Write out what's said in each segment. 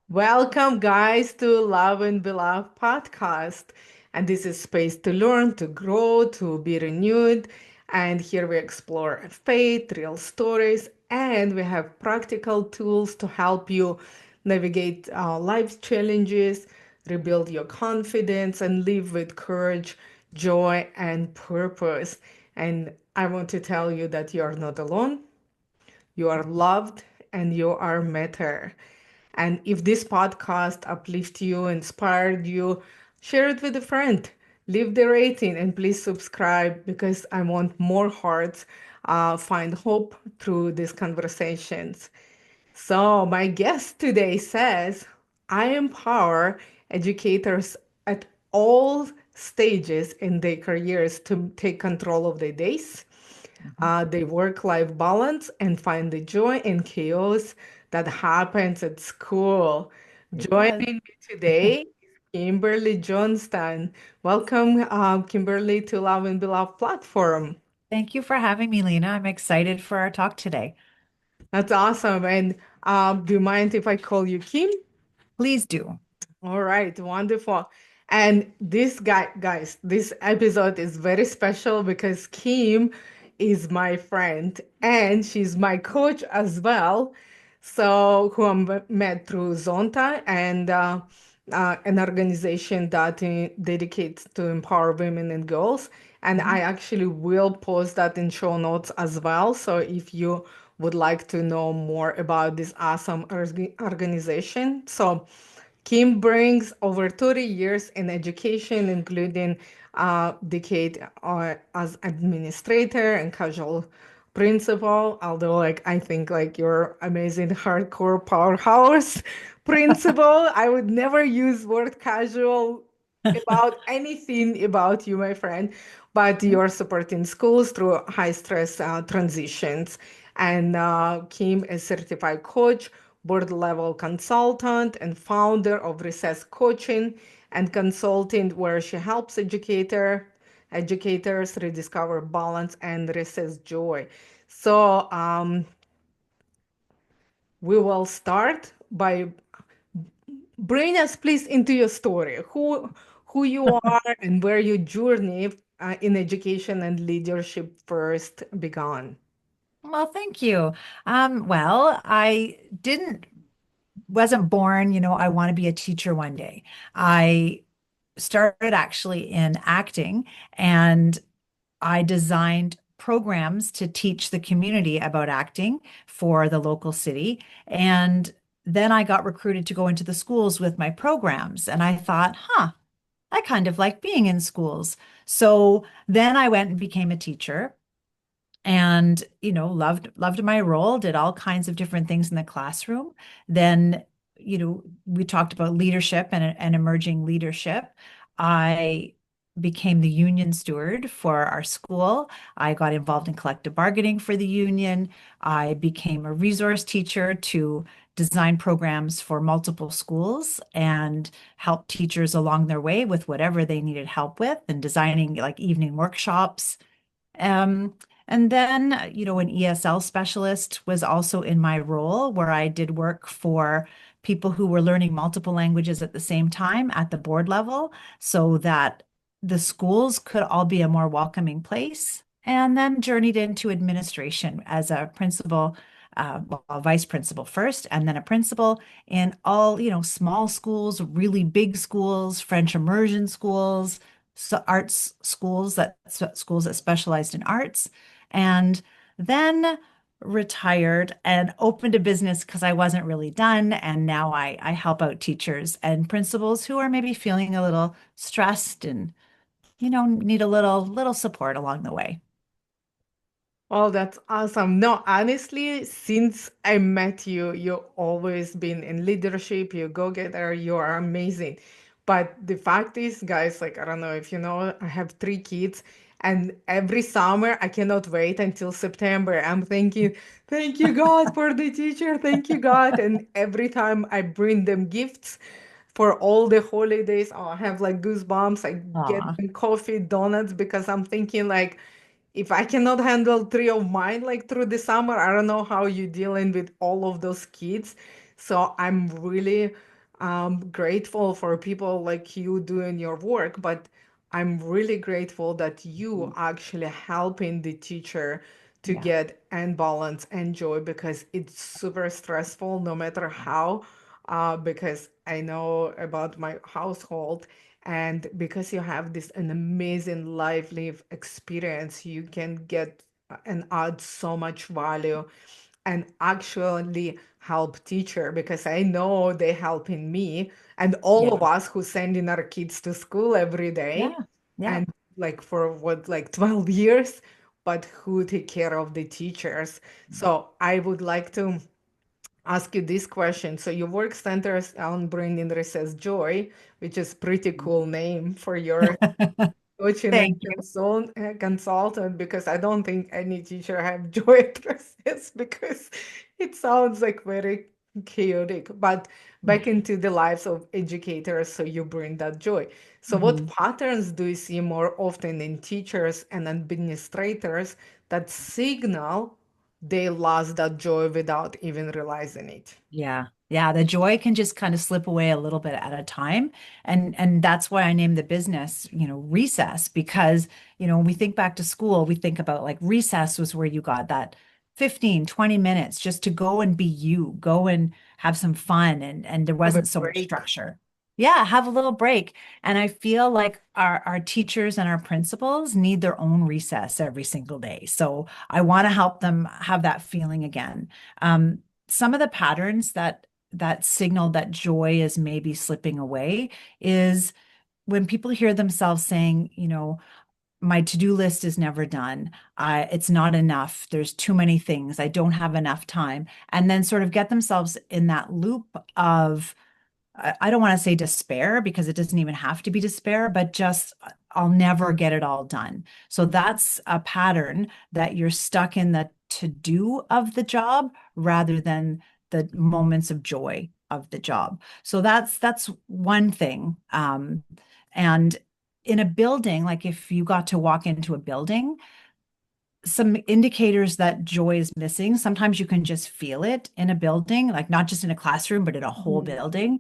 Welcome, guys, to Love and Beloved podcast. And this is space to learn, to grow, to be renewed. And here we explore faith, real stories, and we have practical tools to help you navigate life's challenges, rebuild your confidence, and live with courage, joy, and purpose. And I want to tell you that you are not alone, you are loved, and you are matter. And if this podcast uplifted you, inspired you, share it with a friend. Leave the rating and please subscribe because I want more hearts find hope through these conversations. So my guest today says, I empower educators at all stages in their careers to take control of their days, Mhm. they work-life balance and find the joy in chaos that happens at school. It does. Joining me today is Kimberlee Johnston. Welcome, Kimberlee, to Love and Beloved Platform. Thank you for having me, Lena. I'm excited for our talk today. That's awesome. And do you mind if I call you Kim? Please do. All right, wonderful. And guys, this episode is very special because Kim is my friend and she's my coach as well. So, who I met through Zonta and an organization that dedicates to empower women and girls. And I Mhm. actually will post that in show notes as well. So, if you would like to know more about this awesome organization, so Kim brings over 30 years in education, including a decade as administrator and casual principal. Although, I think you're amazing hardcore powerhouse principal. I would never use word casual about anything about you, my friend, but you're supporting schools through high stress transitions. And Kim is certified coach, board level consultant, and founder of Recess Coaching and Consulting, where she helps educators rediscover balance and recess joy. So we will start by bring us please into your story. Who you are and where your journey in education and leadership first began. Well, thank you. I wasn't born, I want to be a teacher one day. I started actually in acting and I designed programs to teach the community about acting for the local city. And then I got recruited to go into the schools with my programs. And I thought, I kind of like being in schools. So then I went and became a teacher and, loved my role, did all kinds of different things in the classroom. Then, we talked about leadership and emerging leadership. I became the union steward for our school. I got involved in collective bargaining for the union. I became a resource teacher to design programs for multiple schools and help teachers along their way with whatever they needed help with and designing like evening workshops. Um, and then, an ESL specialist was also in my role where I did work for people who were learning multiple languages at the same time at the board level so that the schools could all be a more welcoming place. And then journeyed into administration as a principal, well, a vice principal first, and then a principal in all, small schools, really big schools, French immersion schools, so arts schools that specialized in arts, and then retired and opened a business because I wasn't really done. And now I help out teachers and principals who are maybe feeling a little stressed and need a little support along the way. Oh, that's awesome. No, honestly, since I met you, you've always been in leadership, you go-getter, you are amazing. But the fact is, guys, I don't know if you know, I have three kids, and every summer I cannot wait until September. I'm thinking, thank you, God, for the teacher, thank you, God. And every time I bring them gifts for all the holidays, oh, I have goosebumps. I get Aw. them coffee, donuts, because I'm thinking if I cannot handle three of mine through the summer, I don't know how you dealing with all of those kids. So I'm really I'm grateful for people like you doing your work, but I'm really grateful that you Mhm. actually helping the teacher to Yeah. get and balance and joy because it's super stressful no matter how. Because I know about my household, and because you have this an amazing life live experience, you can get and add so much value and actually help teacher because I know they helping me and all Yeah. of us who sending our kids to school every day Yeah. Yeah. and like for what like 12 years, but who take care of the teachers. So I would like to ask you this question. So your work centers on Bringing Recess Joy, which is pretty cool name for your coaching and Thank you. consultant because I don't think any teacher have joy addresses because it sounds like very chaotic. But back into the lives of educators, so you bring that joy. So what Mhm. patterns do you see more often in teachers and administrators that signal they lost that joy without even realizing it? Yeah. Yeah, the joy can just kind of slip away a little bit at a time. And that's why I named the business, recess, because, when we think back to school, we think about like recess was where you got that 15, 20 minutes just to go and be you, go and have some fun and there Have a wasn't so much break. structure. Yeah, have a little break. And I feel like our teachers and our principals need their own recess every single day. So I want to help them have that feeling again. Some of the patterns that signal that joy is maybe slipping away is when people hear themselves saying, my to-do list is never done. It's not enough. There's too many things. I don't have enough time. And then sort of get themselves in that loop of I don't want to say despair because it doesn't even have to be despair, but just I'll never get it all done. So that's a pattern that you're stuck in the to do of the job rather than the moments of joy of the job. So that's one thing. And in a building, like if you got to walk into a building, some indicators that joy is missing. Sometimes you can just feel it in a building, like not just in a classroom, but in a whole Mhm. building.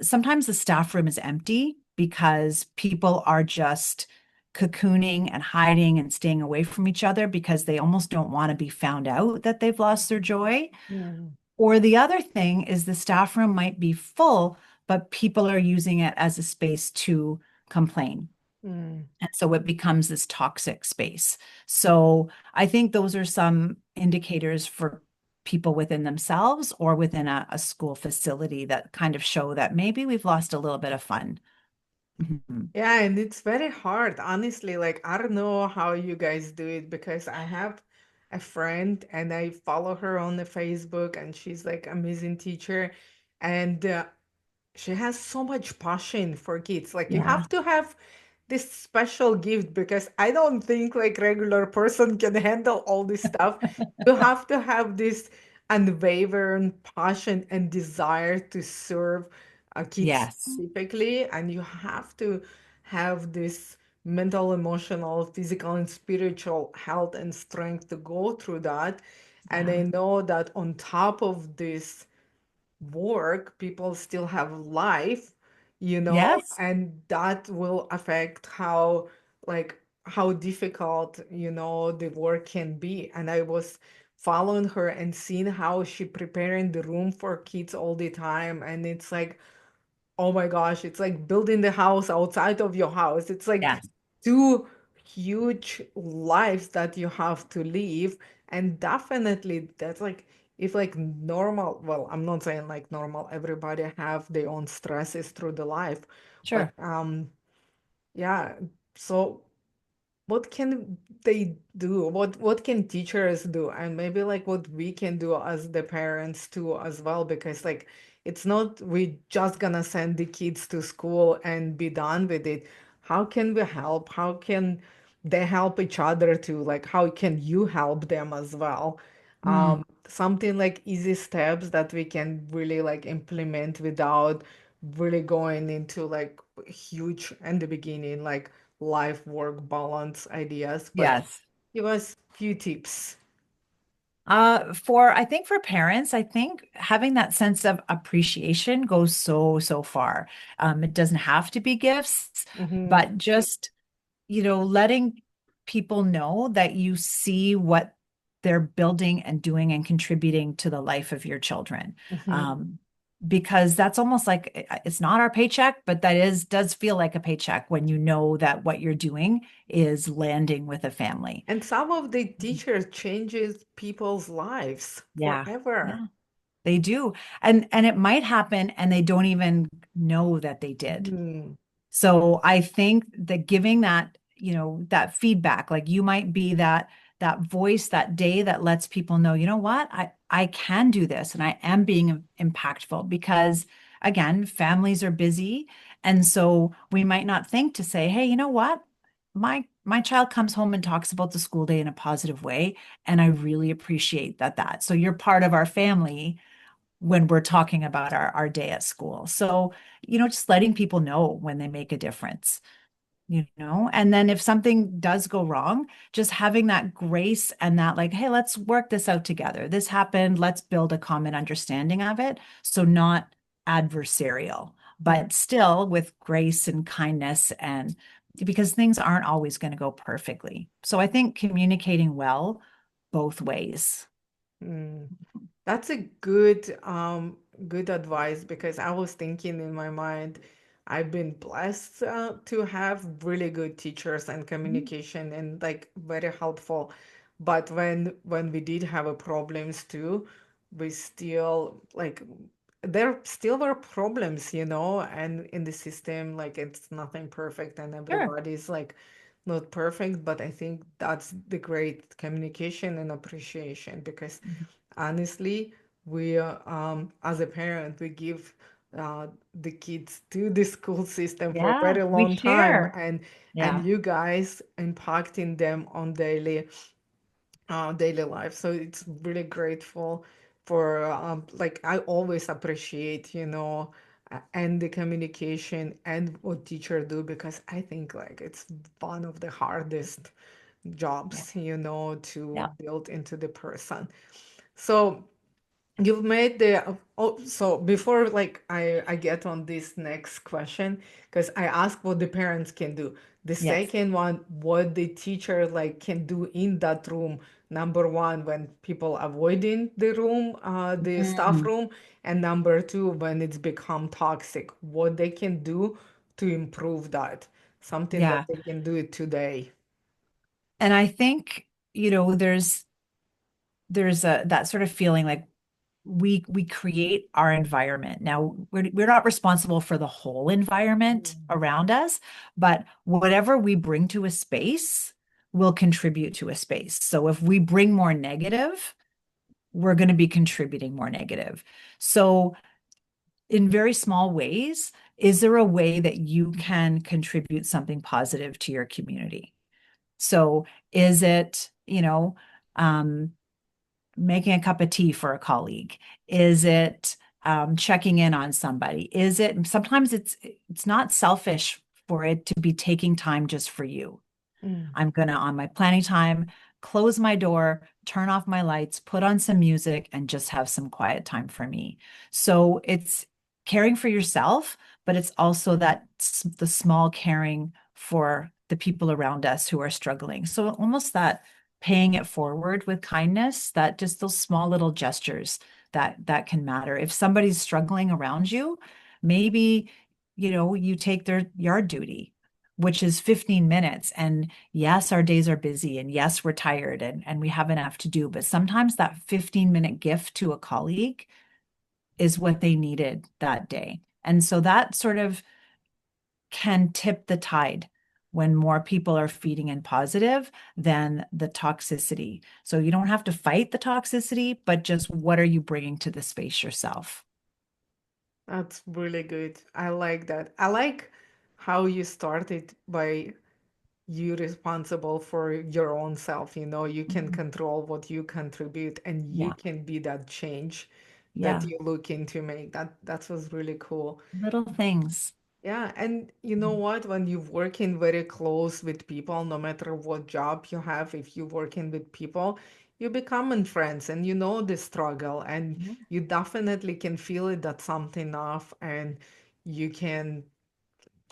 Sometimes the staff room is empty because people are just cocooning and hiding and staying away from each other because they almost don't want to be found out that they've lost their joy. Mm, Or the other thing is the staff room might be full, but people are using it as a space to complain. mm. And so it becomes this toxic space. So I think those are some indicators for people within themselves or within a school facility that kind of show that maybe we've lost a little bit of fun. Mhm. Yeah, and it's very hard, honestly. Like, I don't know how you guys do it because I have a friend and I follow her on the Facebook and she's like amazing teacher and she has so much passion for kids. Like, you Yeah. have to have this special gift because I don't think like regular person can handle all this stuff. You have to have this unwavering passion and desire to serve kids Yes. specifically, and you have to have this mental, emotional, physical, and spiritual health and strength to go through that. And I Yeah. know that on top of this work, people still have life, Yes. and that will affect how, like, how difficult, the work can be. And I was following her and seeing how she preparing the room for kids all the time. And it's like, oh my gosh, it's like building the house outside of your house. It's like Yes. two huge lives that you have to live. And definitely that's like if like normal, well, I'm not saying like normal, everybody have their own stresses through the life, but Sure. yeah. So what can they do? What can teachers do? And maybe like what we can do as the parents too as well, because like it's not we just gonna send the kids to school and be done with it. How can we help? How can they help each other too? Like how can you help them as well? Mm. Something like easy steps that we can really like implement without really going into like huge in the beginning, like life work balance ideas, but Yes. give us few tips. I think for parents, I think having that sense of appreciation goes so far. It doesn't have to be gifts, Mm-hmm. but just, letting people know that you see what they're building and doing and contributing to the life of your children. Mm-hmm. Um, because that's almost like it's not our paycheck, but does feel like a paycheck when you know that what you're doing is landing with a family. And some of the teachers changes people's lives Yeah. forever. Yeah. They do. And it might happen and they don't even know that they did. Mm-hmm. So I think that giving that, that feedback, like you might be that voice that day that lets people know, you know what, I can do this and I am being impactful because again, families are busy. And so we might not think to say, hey, you know what? My child comes home and talks about the school day in a positive way. And I really appreciate that. So you're part of our family when we're talking about our day at school. So, just letting people know when they make a difference, and then if something does go wrong, just having that grace and that, like, hey, let's work this out together. This happened. Let's build a common understanding of it. So, not adversarial, but still with grace and kindness, and because things aren't always going to go perfectly. So, I think communicating well both ways. Mm-hmm. That's a good advice because I was thinking in my mind, I've been blessed to have really good teachers and Mhm. communication and like very helpful. But when we did have a problems too, we still like there still were problems, and in the system like it's nothing perfect and Sure. everybody's like not perfect, but I think that's the great communication and appreciation because honestly, we as a parent, we give the kids to the school system for a Yeah, very we long time, share. and Yeah. you guys impacting them on daily life. So it's really grateful for like I always appreciate, and the communication and what teacher do because I think like it's one of the hardest Yeah. jobs, to Yeah. build into the person. So you've made the so before like I get on this next question because I ask what the parents can do. The Yes. second one, what the teacher like can do in that room. Number one, when people avoiding the room, the staff Mm, room, and number two, when it's become toxic, what they can do to improve that. Something that yeah. they can do it today. And I think, there's a that sort of feeling like we create our environment. Now, we're not responsible for the whole environment Mm. around us, but whatever we bring to a space will contribute to a space. So if we bring more negative, we're going to be contributing more negative. So in very small ways, is there a way that you can contribute something positive to your community? So is it, um, making a cup of tea for a colleague? Is it checking in on somebody? Is it sometimes it's not selfish for it to be taking time just for you. Mm. I'm gonna, on my planning time, close my door, turn off my lights, put on some music, and just have some quiet time for me. So it's caring for yourself, but it's also the small caring for the people around us who are struggling. So almost that paying it forward with kindness, that just those small little gestures that can matter. If somebody's struggling around you, maybe you take their yard duty, which is 15 minutes. And yes, our days are busy, and yes, we're tired, and we have enough to do. But sometimes that 15-minute gift to a colleague is what they needed that day. And so that sort of can tip the tide when more people are feeding in positive than the toxicity. So you don't have to fight the toxicity, but just what are you bringing to the space yourself? That's really good. I like that. I like how you started by you responsible for your own self. You can Mhm. control what you contribute and you Yeah. can be that change that Yeah. you looking to make. That was really cool. Little things. Yeah, and you know what? When you're working very close with people, no matter what job you have, if you're working with people, you becoming friends and you know the struggle and Yeah. you definitely can feel it that something off and you can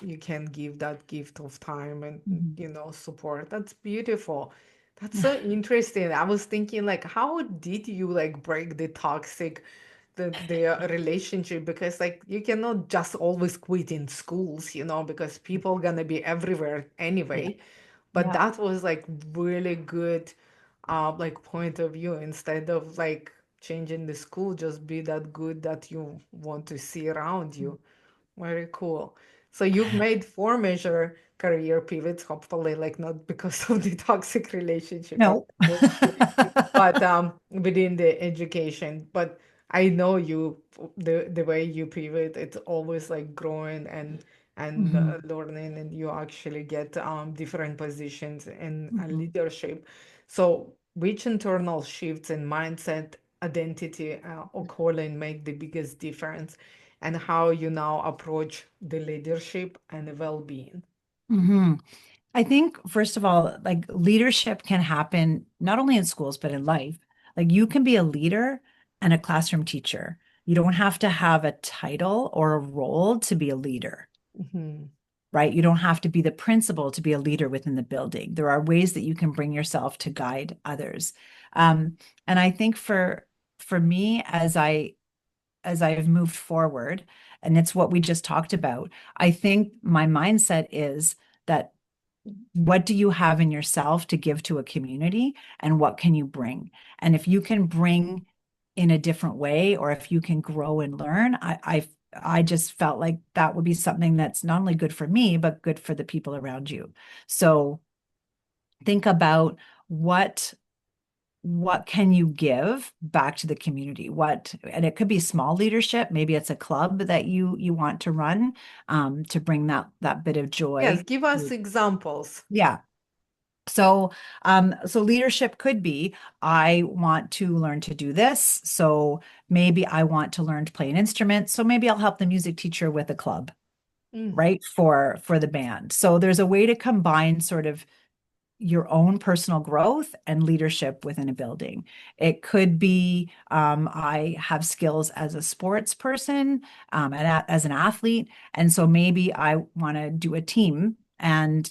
you can give that gift of time and Mhm. support. That's beautiful. That's so interesting. I was thinking like how did you like break the toxic the relationship because like you cannot just always quit in schools, because people gonna be everywhere Yeah. anyway. But Yeah. that was like really good like point of view instead of like changing the school, just be that good that you want to see around you. Very cool. So you've made four major career pivots, hopefully, like not because of the toxic relationship, No. but within the education. But I know you, the way you pivot, it's always like growing and Mhm. learning, and you actually get different positions in Mhm. leadership. So which internal shifts in mindset, identity, or calling make the biggest difference? And how you now approach the leadership and the well-being. Mhm. I think, first of all, like leadership can happen not only in schools, but in life. Like you can be a leader and a classroom teacher. You don't have to have a title or a role to be a leader, Mhm. right? You don't have to be the principal to be a leader within the building. There are ways that you can bring yourself to guide others. And I think for me, as I've moved forward, and it's what we just talked about, I think my mindset is that what do you have in yourself to give to a community and what can you bring? And if you can bring in a different way, or if you can grow and learn, I just felt like that would be something that's not only good for me, but good for the people around you. So think about what what can you give back to the community, what, and it could be small leadership, maybe it's a club that you want to run, to bring that bit of Yes, joy. give us examples. Yeah. So, so leadership could be, I want to learn to do this. So maybe I want to learn to play an instrument. So maybe I'll help the music teacher with a club, Mm, right? For the band. So there's a way to combine sort of your own personal growth and leadership within a building. It could be, I have skills as a sports person, and as an athlete, and so maybe I want to do a team and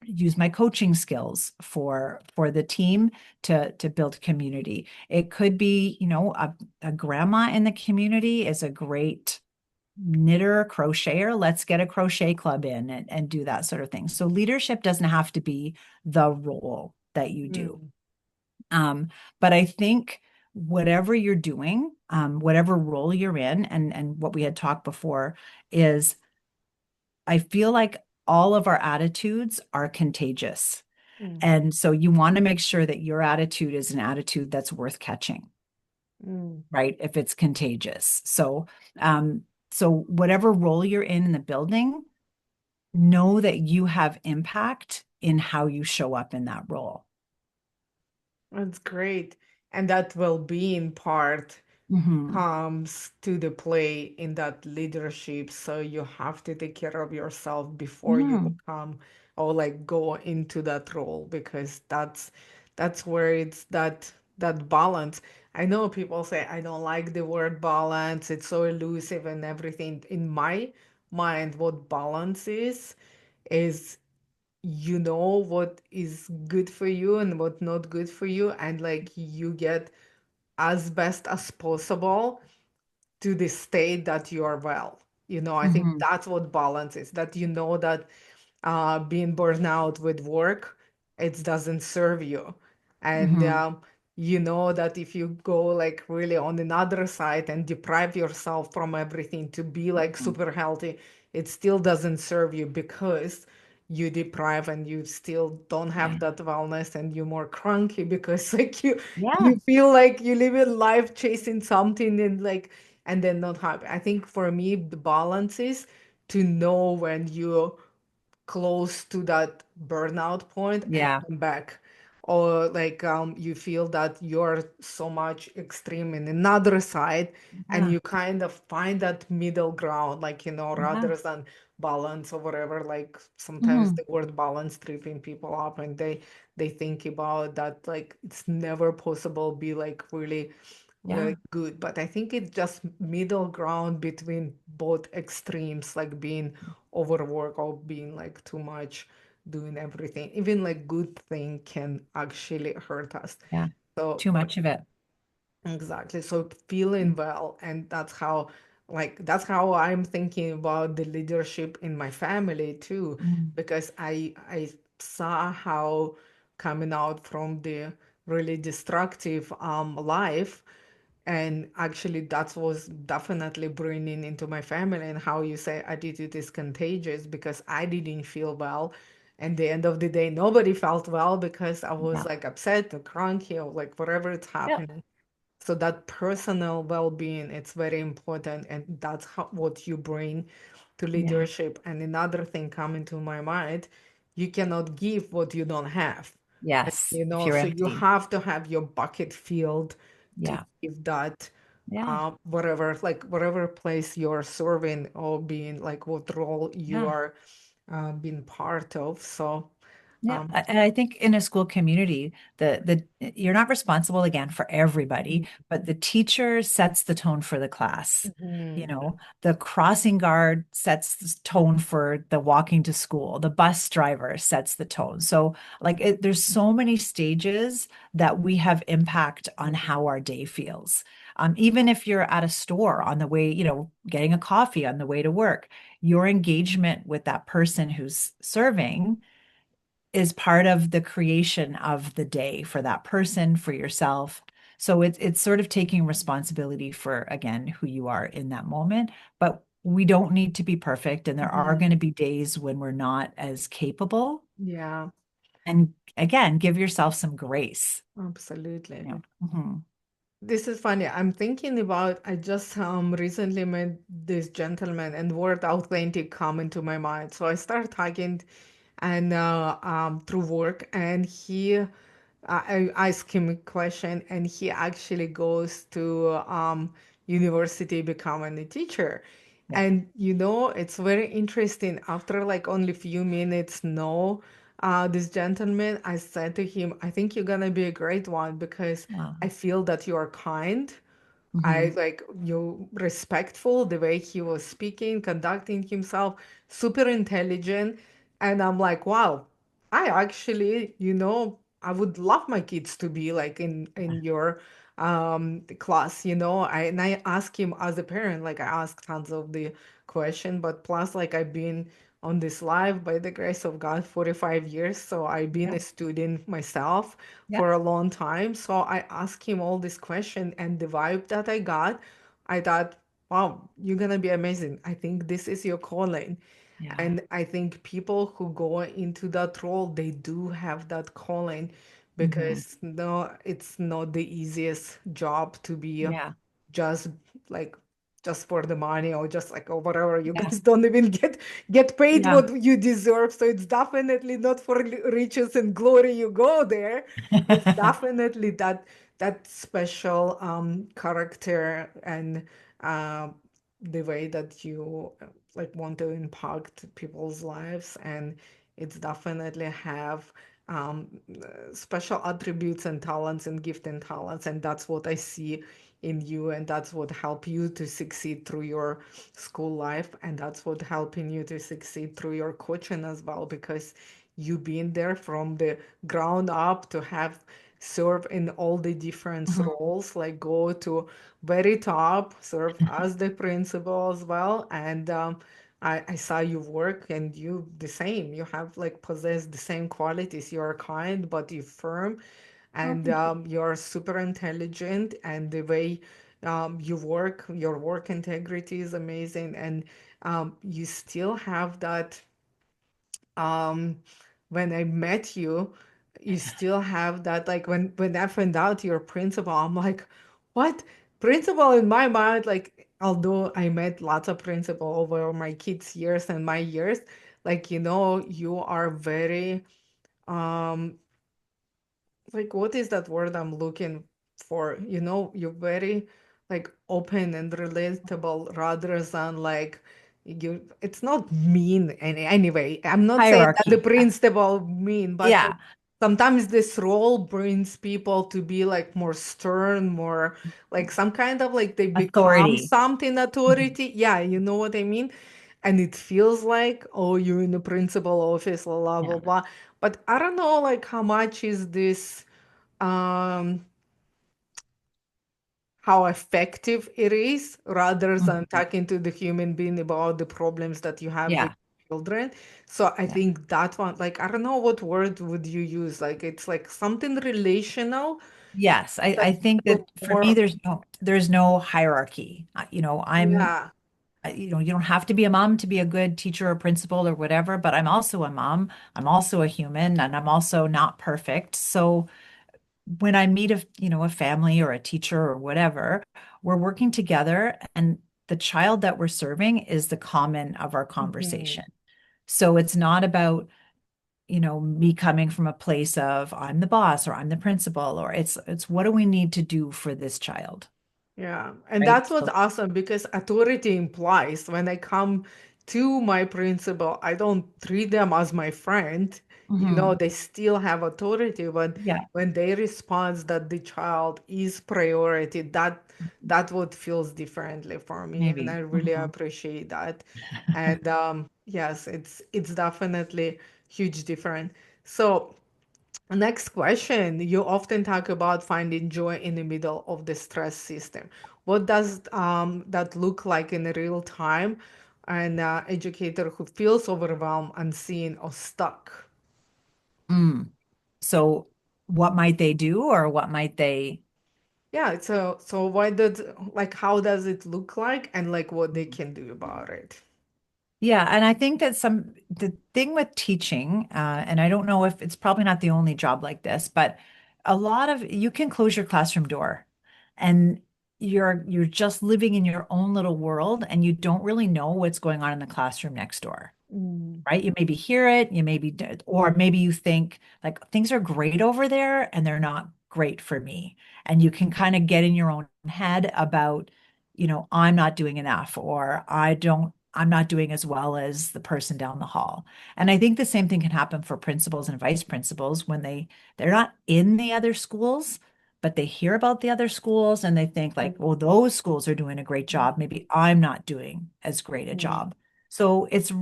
use my coaching skills for the team to build community. It could be, a grandma in the community is a great knitter, crocheter, let's get a crochet club in and do that sort of thing. So leadership doesn't have to be the role that you do. mm. Um, but I think whatever you're doing, whatever role you're in, and what we had talked before is, I feel like all of our attitudes are contagious. Mm, And so you want to make sure that your attitude is an attitude that's worth catching, mm. right? If it's contagious. So whatever role you're in the building, know that you have impact in how you show up in that role. That's great. And that well-being part Hmm. comes to the play in that leadership. So you have to take care of yourself before you Yeah. become or like go into that role because that's where it's that balance. I know people say I don't like the word balance, it's so elusive and everything. In my mind, what balance is you know what is good for you and what not good for you, and like you get as best as possible to the state that you are well. I think Hmm. that's what balance is, that you know that being burned out with work, it doesn't serve you. And Hmm. you know that if you go like really on another side and deprive yourself from everything to be like super healthy, it still doesn't serve you because you deprive and you still don't Yeah. have that wellness and you're more cranky because like you Yeah. you feel like you live a life chasing something and like and then not happy. I think for me the balance is to know when you're close to that burnout point and Yeah. come back. or like you feel that you're so much extreme in another side, and Yeah. you kind of find that middle ground, like, Yeah. rather than balance or whatever. Like sometimes Hmm. the word balance tripping people up, and they think about that like it's never possible be like really Yeah. good. But I think it's just middle ground between both extremes, like being overworked or being like too much doing everything. Even like good thing can actually hurt us. Yeah. So, Too but much of it. exactly. So feeling well, and that's how I'm thinking about the leadership in my family too, Mm. because I saw how coming out from the really destructive life, and actually that was definitely bringing into my family, and how you say attitude is contagious, because I didn't feel well. And the end of the day, nobody felt well because I was Yeah. like upset or cranky or like whatever it's Yeah. happening. So that personal well-being, it's very important, and that's what you bring to Yeah. leadership. And another thing coming to my mind, you cannot give what you don't have. And, Yes. If you're so you empty. have to have your bucket filled to Yeah. give that Yeah. whatever, like whatever place you're serving, or being like what role you Yeah. are being part of. So Yeah, um and I think in a school community, the you're not responsible again for everybody, but the teacher sets the tone for the class. You mhm, know, the crossing guard sets the tone for the walking to school. The bus driver sets the tone. So, like, there's so many stages that we have impact on how our day feels. Even if you're at a store on the way, getting a coffee on the way to work, your engagement with that person who's serving is part of the creation of the day for that person, for yourself. So it's sort of taking responsibility for, again, who you are in that moment. But we don't need to be perfect. And there are mhm, going to be days when we're not as capable. yeah, And again, give yourself some grace. absolutely. Mhm. This is funny. I'm thinking about, I just recently met this gentleman, and word authentic come into my mind. So I start talking and through work, and I ask him a question, and he actually goes to university becoming a teacher. Yeah. And it's very interesting. After like only few minutes, no, this gentleman, I said to him, I think you're gonna be a great one, because I Wow. feel that you are kind. I Hmm. like you respectful, the way he was speaking, conducting himself, super intelligent. And I'm like, wow, I actually, I would love my kids to be like in your class, and I ask him as a parent, like I ask tons of the question, but plus like I've been on this live by the grace of God 45 years, so I've been Yeah. a student myself Yeah. for a long time. So I asked him all this question, and the vibe that I got, I thought, wow, you're gonna be amazing. I think this is your calling. Yeah. And I think people who go into that role, they do have that calling, Hmm. because no, it's not the easiest job to be Yeah. just like just for the money, or just like, or whatever. You Yeah. guys don't even get paid Yeah. what you deserve. So it's definitely not for riches and glory you go there. It's definitely that special character, and uh, the way that you like want to impact people's lives. And it's definitely have special attributes and talents and gift and talents, and that's what I see in you, and that's what help you to succeed through your school life, and that's what helping you to succeed through your coaching as well, because you've been there from the ground up to have serve in all the different Mhm. roles, like go to very top, serve as the principal as well. And I saw you work, and you the same. You have like possess the same qualities. You're kind, but you're firm, Oh, and thank you. you're super intelligent. And the way you work, your work integrity is amazing, and you still have that um when I met you, you still have that, like when I found out you're principal, I'm like, what? Principal in my mind, like although I met lots of principal over my kids' years and my years, like you are very um like what is that word I'm looking for? You know, you're very like open and relatable rather than like you it's not mean anyway. I'm not saying that the Hierarchy. principal mean, but Yeah. sometimes this role brings people to be like more stern, more like some kind of like they become Authority. something Mhm. authority. Yeah, you know what I mean? And it feels like, oh, you're in the principal office, blah blah Yeah. blah. But I don't know like how much is this um how effective it is rather than Mhm. talking to the human being about the problems that you have with Yeah. children. So I Yeah. think that one, like I don't know what word would you use. Like it's like something relational Yes. that I think feels that for me, more there's no hierarchy. yeah. You don't have to be a mom to be a good teacher or principal or whatever, but I'm also a mom. I'm also a human and I'm also not perfect. So when I meet a family or a teacher or whatever, we're working together and the child that we're serving is the common of our Mhm. conversation. So it's not about, me coming from a place of I'm the boss or I'm the principal, or it's what do we need to do for this child, Yeah, and right? that's what's So, awesome because authority implies when I come to my principal, I don't treat them as my friend. You know, mhm. they still have authority, but Yeah, when they respond that the child is priority, that what feels differently for me, and I maybe. really Mhm. appreciate that. And yes, it's definitely huge difference. So next question. You often talk about finding joy in the middle of the stress system. What does that look like in real time? An educator who feels overwhelmed, unseen, or stuck. Mm. So what might they do or what might they? Yeah, so why does like how does it look like and like what they can do about it? Yeah, and I think that the thing with teaching, and I don't know if it's probably not the only job like this, but a lot of you can close your classroom door and you're just living in your own little world and you don't really know what's going on in the classroom next door, Mm, right? You maybe hear it, or maybe you think like things are great over there and they're not great for me. And you can kind of get in your own head about, I'm not doing enough, or I'm not doing as well as the person down the hall. And I think the same thing can happen for principals and vice principals when they're not in the other schools, but they hear about the other schools and they think like, well, those schools are doing a great job. Maybe I'm not doing as great a mm, job. So it's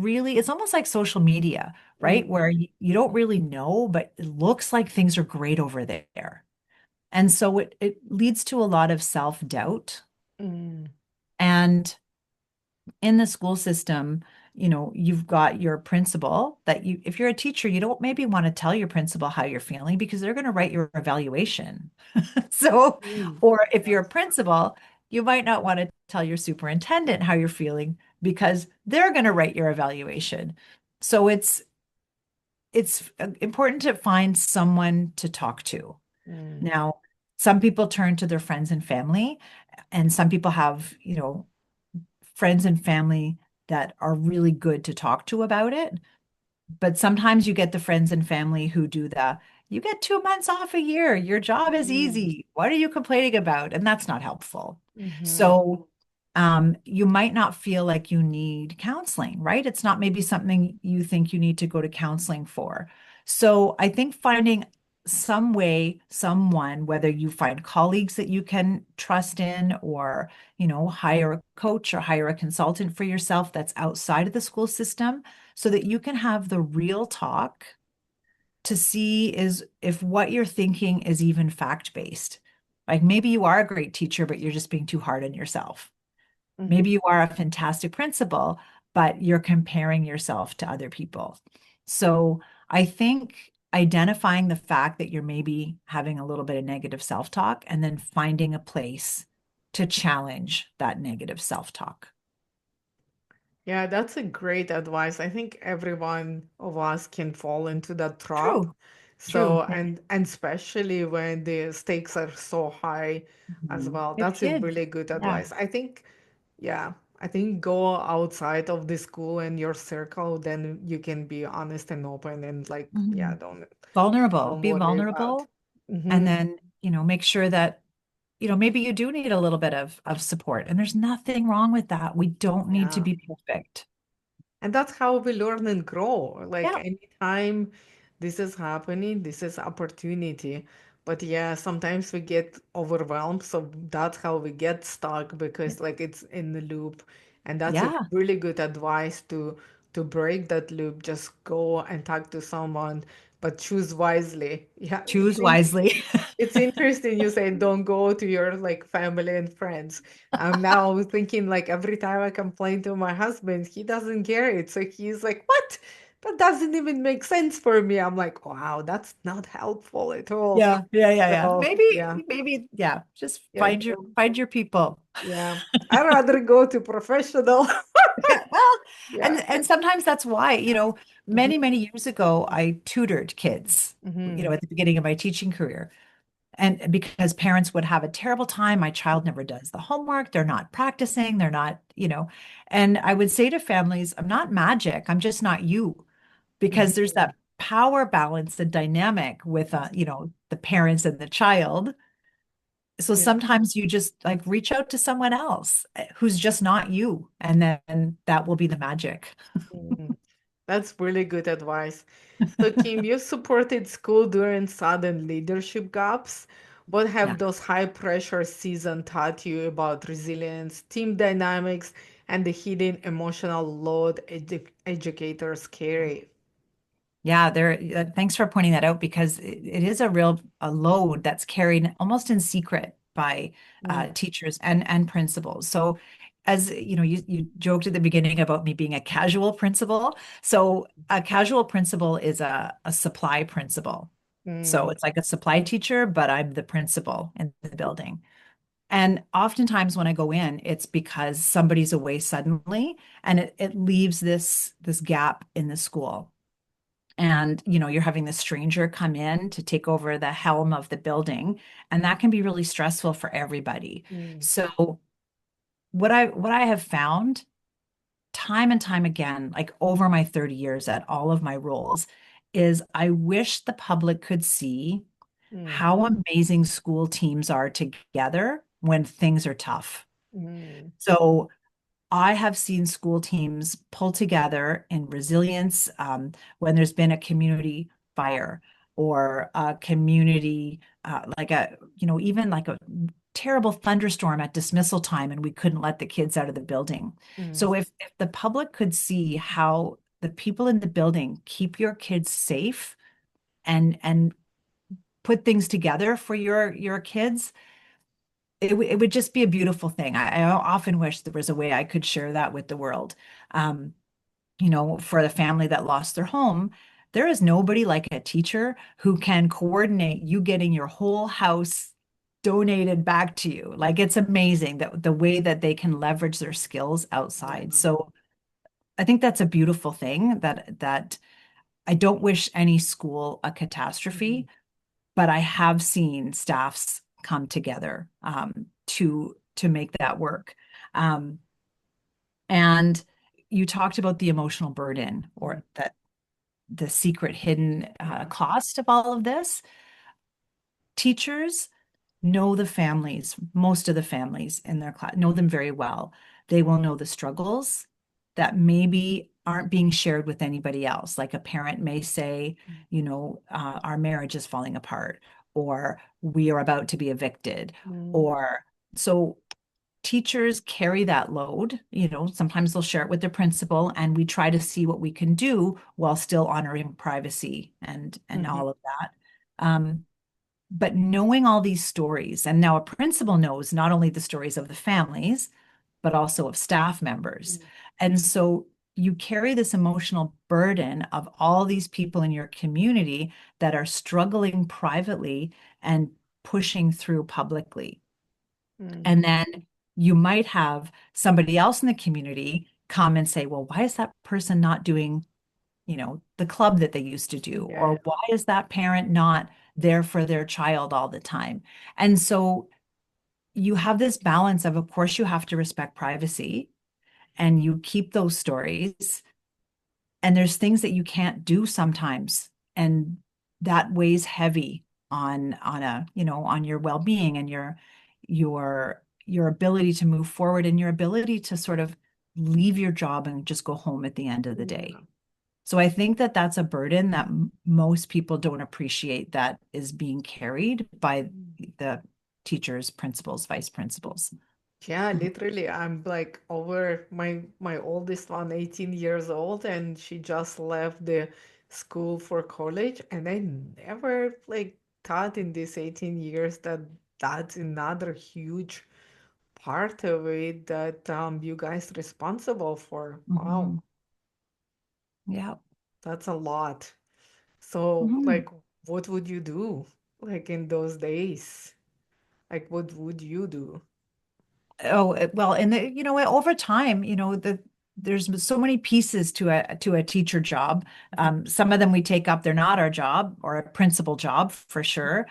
almost like social media, right? mm, Where you don't really know, but it looks like things are great over there. And so it leads to a lot of self-doubt. mm, And in the school system, you've got your principal if you're a teacher, you don't maybe want to tell your principal how you're feeling because they're going to write your evaluation. So, mm, or if you're a principal, you might not want to tell your superintendent how you're feeling because they're going to write your evaluation. So it's important to find someone to talk to. mm, Now, some people turn to their friends and family, and some people have, friends and family that are really good to talk to about it. But sometimes you get the friends and family who you get 2 months off a year. Your job is mm, easy. What are you complaining about? And that's not helpful. mhm, So, you might not feel like you need counseling, right? It's not maybe something you think you need to go to counseling for. So I think finding some way, someone, whether you find colleagues that you can trust in or, hire a coach or hire a consultant for yourself that's outside of the school system so that you can have the real talk to see is if what you're thinking is even fact-based. Like maybe you are a great teacher, but you're just being too hard on yourself. mhm. Maybe you are a fantastic principal, but you're comparing yourself to other people. So I think identifying the fact that you're maybe having a little bit of negative self-talk and then finding a place to challenge that negative self-talk. Yeah, that's a great advice. I think every one of us can fall into that trap. True, So, true. and especially when the stakes are so high as Mhm. well. With That's a kids. really good Yeah. advice. I think, yeah, I think go outside of the school and your circle, then you can be honest and open and like, yeah, Mhm. don't Vulnerable. don't Be worry about. vulnerable. And Hmm. then, make sure that, maybe you do need a little bit of support. And there's nothing wrong with that. We don't need to Yeah. be perfect. And that's how we learn and grow. Like Yeah. anytime this is happening, this is opportunity. But yeah, sometimes we get overwhelmed. So that's how we get stuck because like it's in the loop. And that's a Yeah. really good advice to break that loop. Just go and talk to someone, but choose wisely. Yeah, Choose wisely. it's interesting you say don't go to your like family and friends. I'm now thinking like every time I complain to my husband, he doesn't care it. So he's like, "What? That doesn't even make sense for me." I'm like, "Wow, that's not helpful at all." Yeah, yeah, yeah, yeah. So yeah, Maybe, yeah. Just yeah, find your people. yeah. I rather go to professional. Yeah, well, Yeah. and sometimes that's why, Hmm. many, many years ago, I tutored kids, Hmm. at the beginning of my teaching career. And because parents would have a terrible time, my child never does the homework, they're not practicing, they're not, and I would say to families, I'm not magic, I'm just not you. Because there's Hmm. that power balance and dynamic with, the parents and the child. So Yeah. sometimes you just like reach out to someone else who's just not you, and then that will be the magic. Mhm. That's really good advice. So, Kim, you supported school during sudden leadership gaps. What Yeah. have those high pressure seasons taught you about resilience, team dynamics, and the hidden emotional load educators carry? Yeah, thanks for pointing that out because it is a load that's carried almost in secret by Mm, teachers and principals. So as you joked at the beginning about me being a casual principal. So a casual principal is a supply principal. So mm, it's like a supply teacher, but I'm the principal in the building. And oftentimes when I go in, it's because somebody's away suddenly and it leaves this gap in the school. And you're having the stranger come in to take over the helm of the building, and that can be really stressful for everybody. mm, So what I have found time and time again, like over my 30 years at all of my roles, is I wish the public could see mm, how amazing school teams are together when things are tough. mm, So I have seen school teams pull together in resilience when there's been a community fire or a community, even like a terrible thunderstorm at dismissal time, and we couldn't let the kids out of the building. mm, So if the public could see how the people in the building keep your kids safe and put things together for your kids, it would just be a beautiful thing. I often wish there was a way I could share that with the world. Um, for the family that lost their home, there is nobody like a teacher who can coordinate you getting your whole house donated back to you. Like it's amazing that the way that they can leverage their skills yeah. outside. So I think that's a beautiful thing that I don't wish any school a Mhm. catastrophe, but I have seen staffs come together to make that work. Um, and you talked about the emotional burden Mm, or that the secret hidden yeah. cost of all of this. Teachers know the families, most of the families in their class, know them very well. They will know the struggles that maybe aren't being shared with anybody else. Like a parent may say, our marriage is falling apart, or we are about to be evicted, Mm, or so teachers carry that load. Sometimes they'll share it with their principal, and we try to see what we can do while still honoring privacy and mhm, all of that. But knowing all these stories, and now a principal knows not only the stories of the families, but also of staff members. mm, And so you carry this emotional burden of all these people in your community that are struggling privately and pushing through publicly. mm. And then you might have somebody else in the community come and say, well, why is that person not doing, the club that they used to do? Yeah. Or why is that parent not there for their child all the time? And so you have this balance of course, you have to respect privacy and you keep those stories. And there's things that you can't do sometimes. And that weighs heavy. on a, on your well-being and your ability to move forward and your ability to sort of leave your job and just go home at the end of the day. Yeah. So I think that that's a burden that most people don't appreciate that is being carried by the teachers, principals, vice principals. Yeah, literally, I'm like over my oldest one, 18 years old, and she just left the school for college, and I never like thought in these 18 years that that's another huge part of it that you guys responsible for. Wow, Mhm. Yeah. that's a lot. So, Mhm. like, what would you do like in those days? Like, what would you do? Oh, well, and over time, there's so many pieces to a teacher job. Some of them we take up, they're not our job or a principal job for sure,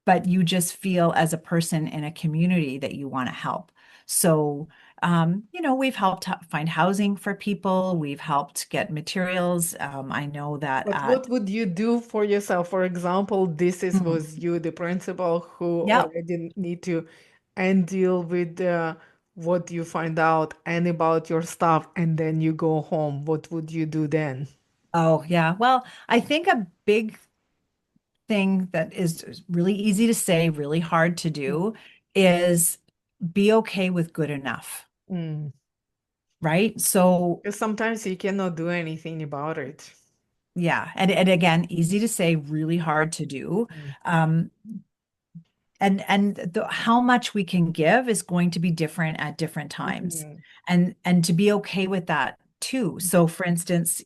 but you just feel as a person in a community that you want to help. So, we've helped find housing for people. We've helped get materials. I know that But what at would you do for yourself? For example, this is Mm, was you, the principal, who yep. already need to and deal with what you find out and about your stuff, and then you go home. What would you do then? Oh, yeah. Well, I think a big thing that is really easy to say, really hard to do is be okay with good enough, Mm. right? So, Because sometimes you cannot do anything about it. yeah. And again, easy to say, really hard to do. Mm. Um, and how much we can give is going to be different at different times. Mhm. And to be okay with that too. So for instance,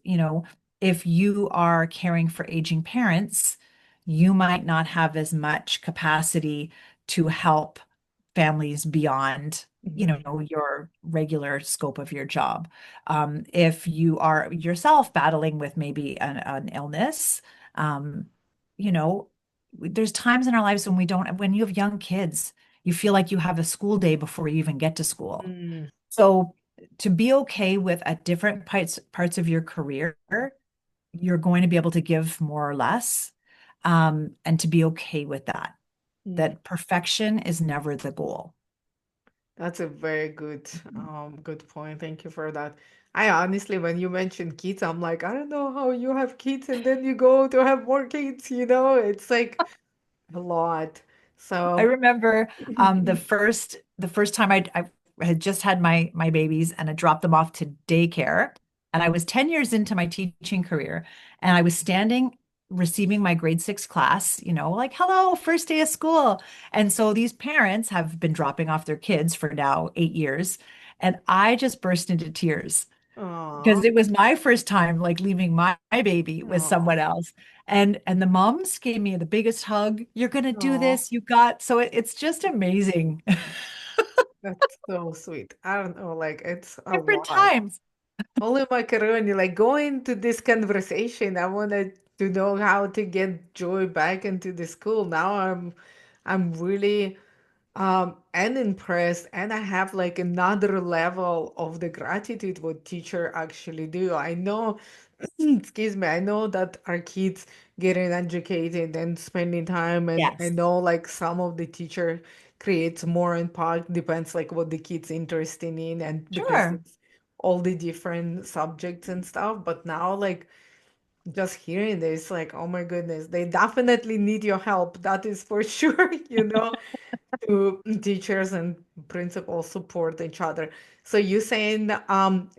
if you are caring for aging parents, you might not have as much capacity to help families beyond, Mhm. your regular scope of your job. If you are yourself battling with maybe an illness, um, you know, there's times in our lives when when you have young kids, you feel like you have a school day before you even get to school. Mm. So to be okay with at different parts of your career, you're going to be able to give more or less, and to be okay with that. Mm. That perfection is never the goal. That's a very good point. Thank you for that. I honestly, when you mentioned kids, I'm like, I don't know how you have kids and then you go to have more kids, it's like a lot. I So, remember the first time I had just had my babies and I dropped them off to daycare, and I was 10 years into my teaching career, and I was standing receiving my grade 6 class, like, hello, first day of school. And so these parents have been dropping off their kids for now 8 years, and I just burst into tears aw, because it was my first time like leaving my baby with aw, someone else. And the moms gave me the biggest hug. You're gonna do aw, this. You got so it's just amazing. that's so sweet. I don't know, like it's a Different lot. times. Holy macaroni, like going to this conversation, I wanted to know how to get joy back into the school. Now I'm really and impressed, and I have like another level of the gratitude what teacher actually do. I know, excuse me, I know that our kids getting educated and spending time, and I Yes. know like some of the teacher creates more impact, depends like what the kids interested in, and because Sure. it's all the different subjects and stuff. But now like just hearing this, like, oh my goodness, they definitely need your help. That is for sure, to teachers and principals support each other. So you're saying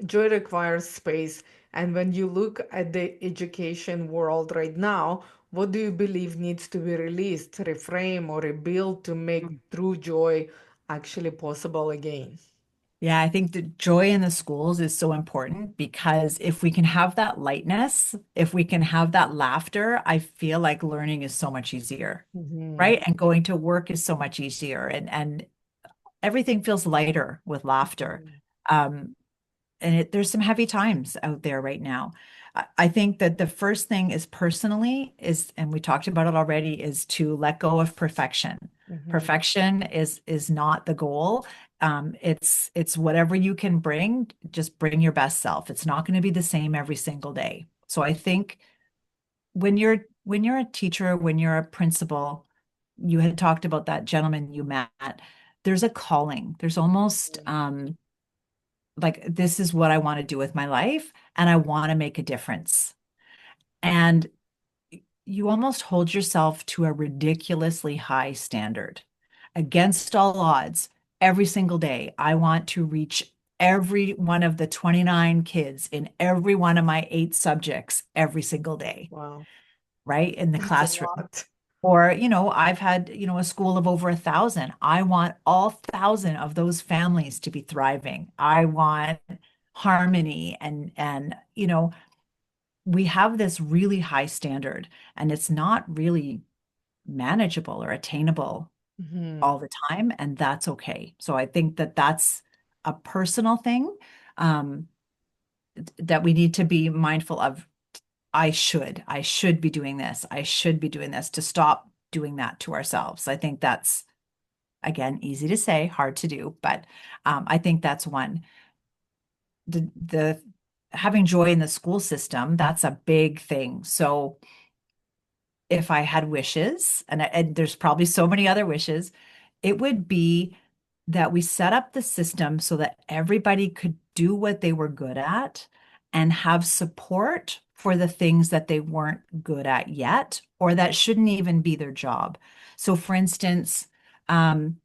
joy requires space. And when you look at the education world right now, what do you believe needs to be released, reframe, or rebuilt to make true joy actually possible again? Yeah, I think the joy in the schools is so important because if we can have that lightness, if we can have that laughter, I feel like learning is so much easier, Hmm. right? And going to work is so much easier, and everything feels lighter with laughter. Um, and there's some heavy times out there right now. I think that the first thing is personally is, and we talked about it already, is to let go of perfection. Hmm. Perfection is not the goal. It's whatever you can bring, just bring your best self. It's not going to be the same every single day. So I think when you're when you're a teacher, when you're a principal, you had talked about that gentleman you met, there's a calling. There's almost like this is what I want to do with my life and I want to make a difference. And you almost hold yourself to a ridiculously high standard against all odds every single day. I want to reach every one of the 29 kids in every one of my 8 subjects every single day, Wow, right? In the that's a classroom. lot. Or, I've had, a school of over 1,000. I want all 1,000 of those families to be thriving. I want harmony and we have this really high standard and it's not really manageable or attainable Hmm. all the time, and that's okay. So I think that that's a personal thing um, that we need to be mindful of. I should be doing this. I should be doing this to stop doing that to ourselves. I think that's, again, easy to say, hard to do, but I think that's one. The having joy in the school system, that's a big thing. So if I had wishes, and there's probably so many other wishes, it would be that we set up the system so that everybody could do what they were good at and have support for the things that they weren't good at yet, or that shouldn't even be their job. So, for instance, um,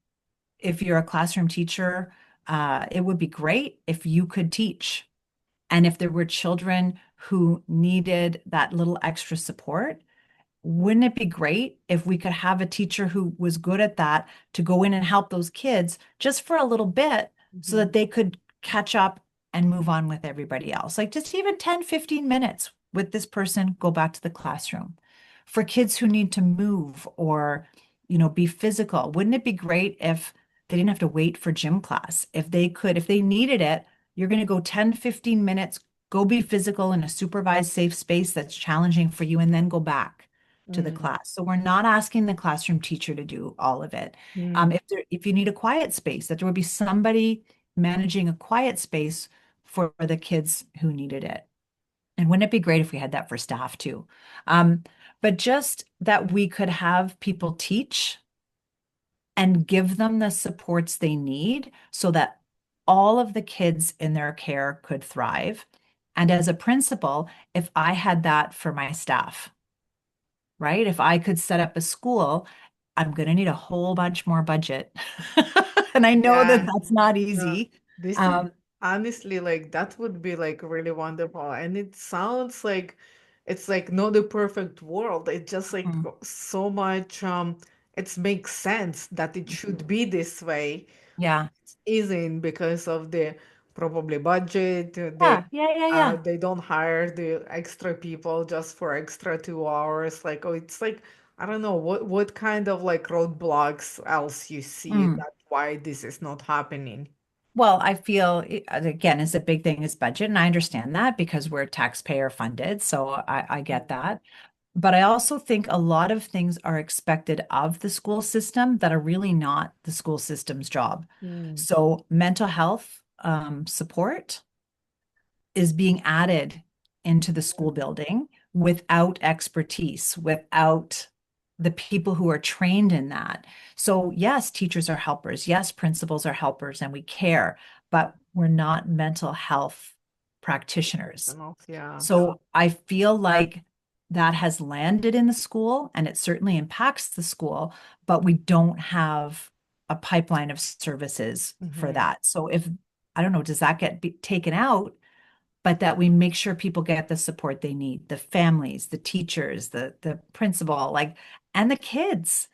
if you're a classroom teacher, it would be great if you could teach. And if there were children who needed that little extra support, wouldn't it be great if we could have a teacher who was good at that to go in and help those kids just for a little bit so Hmm. that they could catch up and move on with everybody else? Like just even 10, 15 minutes with this person, go back to the classroom. For kids who need to move or, be physical, wouldn't it be great if they didn't have to wait for gym class? If they could, if they needed it, you're going to go 10, 15 minutes, go be physical in a supervised, safe space that's challenging for you, and then go back to the Mm. class. So we're not asking the classroom teacher to do all of it. Mm. If you need a quiet space, that there would be somebody managing a quiet space for the kids who needed it. And wouldn't it be great if we had that for staff too? Um, but just that we could have people teach and give them the supports they need so that all of the kids in their care could thrive. And as a principal, if I had that for my staff, right? If I could set up a school, I'm going to need a whole bunch more budget. And I know that Yeah. that's not Uh, easy. this is Um, honestly like that would be like really wonderful. And it sounds like it's like not the perfect world. It just like mhm, so much it makes sense that it should be this way. yeah. Isn't because of the probably budget. Yeah, yeah, yeah, yeah. They don't hire the extra people just for extra 2 hours. Like, oh, it's like I don't know what kind of like roadblocks else you see Mm. that why this is not happening. Well, I feel again, is a big thing is budget, and I understand that because we're taxpayer funded, so I get that. But I also think a lot of things are expected of the school system that are really not the school system's job. Mm. So mental health support is being added into the school building without expertise, without the people who are trained in that. So, yes, teachers are helpers. Yes, principals are helpers, and we care, but we're not mental health practitioners. Professionals, yeah. So, I feel like that has landed in the school and it certainly impacts the school, but we don't have a pipeline of services for Hmm. that. So, if I don't know, does that get taken out? But that we make sure people get the support they need, the families, the teachers, the principal, like, and the kids.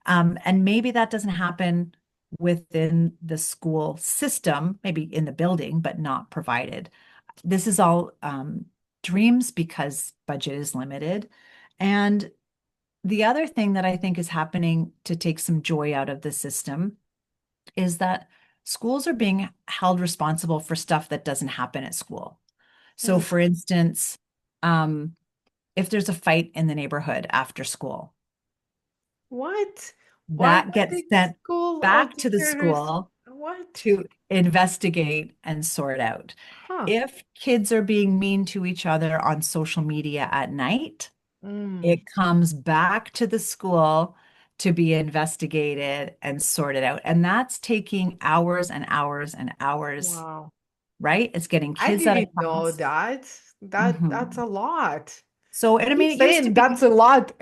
And maybe that doesn't happen within the school system, maybe in the building, but not provided. This is all dreams because budget is limited. And the other thing that I think is happening to take some joy out of the system is that schools are being held responsible for stuff that doesn't happen at school. So, Mm. for instance, um, if there's a fight in the neighborhood after school, What? Why that are gets the sent school back to the teachers? school What? to investigate and sort out. Huh. If kids are being mean to each other on social media at night, Mm, It comes back to the school to be investigated and sorted out. And that's taking hours and hours and hours, wow. right? It's getting I kids out of didn't know class. that. That's Mhm. a lot. So, and I Keep mean, it used to saying be. that's a lot.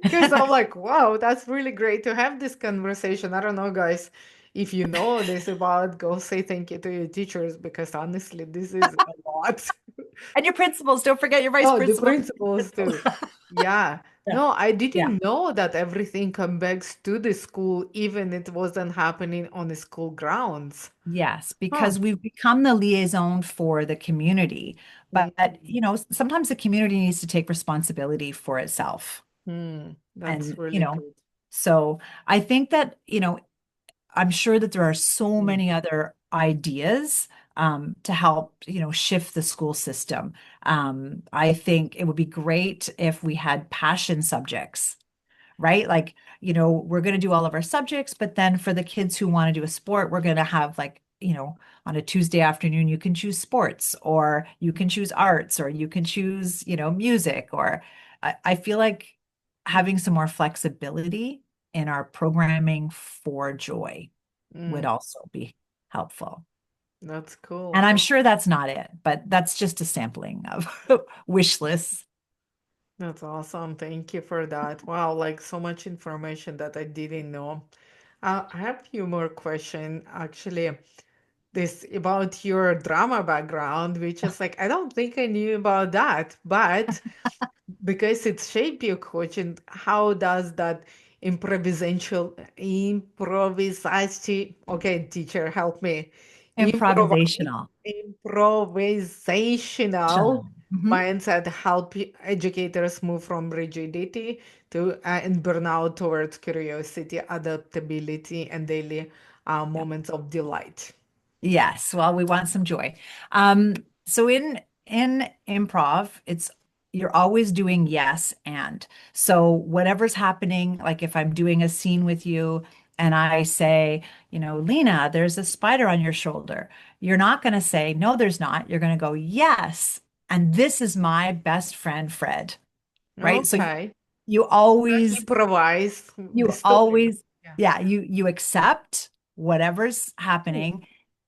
Because I'm like, wow, that's really great to have this conversation. I don't know, guys, if you know this about, go say thank you to your teachers because honestly, this is a lot. And your principals, don't forget your vice Oh, the principal. principals too. Yeah. Yeah. No, I Yeah. didn't know that everything comes back to the school, even it wasn't happening on the school grounds. Yes, Huh. because we've become the liaison for the community. But, Mm, sometimes the community needs to take responsibility for itself. that's And, really good. so I think that, I'm sure that there are so Mm, many other ideas to help, shift the school system. I think it would be great if we had passion subjects, right? Like, we're going to do all of our subjects, but then for the kids who want to do a sport, we're going to have like, on a Tuesday afternoon, you can choose sports or you can choose arts or you can choose, music. Or I feel like having some more flexibility in our programming for joy would mm, also be helpful. that's cool. And I'm sure that's not it, but that's just a sampling of wish lists. That's awesome. Thank you for that. Wow, like so much information that I didn't know. I have a few more questions actually. This about your drama background, which is like I don't think I knew about that, but because it's shape your coach, and how does that improvisation, okay, teacher, help me. Improv Improvisational. improvisational Mhm. mindset help educators move from rigidity to and burnout towards curiosity, adaptability, and daily moments of delight. Yes, well, we want some joy. Um, so in improv, it's you're always doing yes and. So whatever's happening, like if I'm doing a scene with you and I say, Lena, there's a spider on your shoulder. You're not going to say, no, there's not. You're going to go, yes. And this is my best friend, Fred, right? So Okay. you always Improvise the you story. always Yeah. yeah, you accept whatever's Ooh. happening